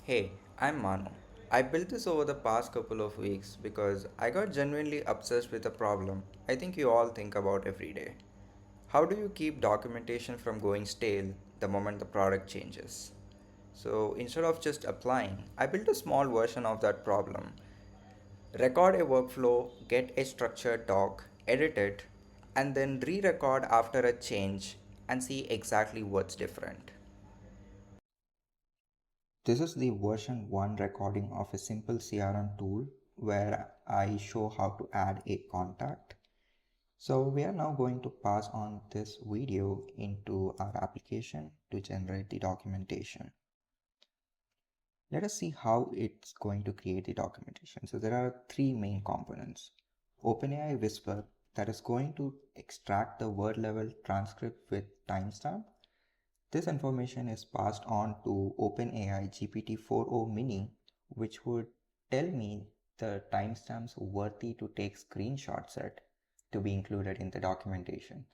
Hey, I'm Manu. I built this over the past couple of weeks because I got genuinely obsessed with a problem I think you all think about every day. How do you keep documentation from going stale the moment the product changes? So instead of just applying, I built a small version of that problem. Record a workflow, get a structured doc, edit it, and then re record after a change and see exactly what's different. This is the version 1 recording of a simple CRM tool where I show how to add a contact. So we are now going to pass on this video into our application to generate the documentation. Let us see how it's going to create the documentation. So there are three main components. OpenAI Whisper, that is going to extract the word level transcript with timestamp. This information is passed on to OpenAI GPT-4o Mini, which would tell me the timestamps worthy to take screenshots at to be included in the documentation.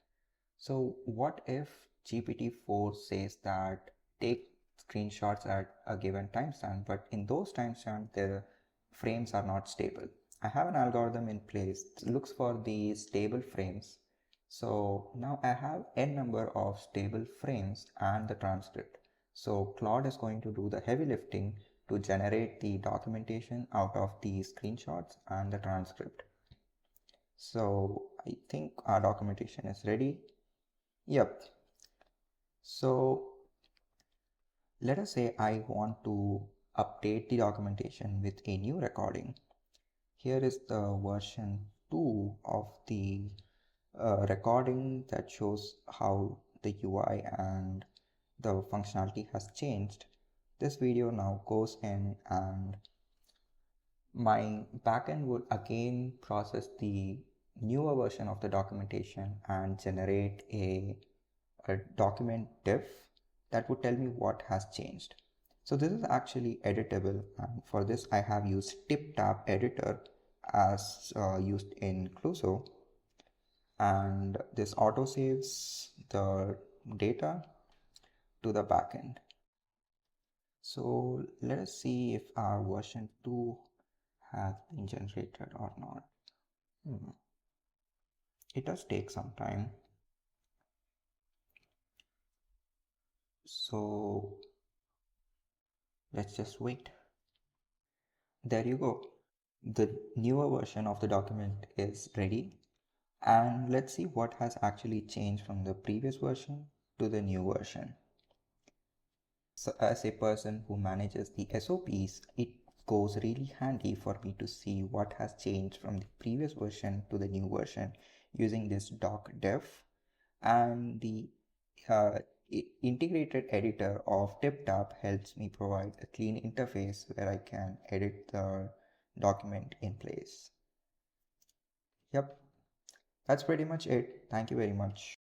So what if GPT-4 says that take screenshots at a given timestamp, but in those timestamps the frames are not stable? I have an algorithm in place that looks for the stable frames. So now I have n number of stable frames and the transcript. So Claude is going to do the heavy lifting to generate the documentation out of the screenshots and the transcript. So I think our documentation is ready. Yep. So let us say I want to update the documentation with a new recording. Here is the version 2 of the recording that shows how the UI and the functionality has changed. This video now goes in and my backend would again process the newer version of the documentation and generate a document diff that would tell me what has changed. So this is actually editable, and for this I have used tip-tap editor as used in Clouseau, and this auto saves the data to the backend. So let us see if our version 2 has been generated or not. It does take some time. So let's just wait. There you go. The newer version of the document is ready, and let's see what has actually changed from the previous version to the new version. So as a person who manages the SOPs, it goes really handy for me to see what has changed from the previous version to the new version using this doc def, and the uh, integrated editor of TipTap helps me provide a clean interface where I can edit the document in place. Yep, that's pretty much it. Thank you very much.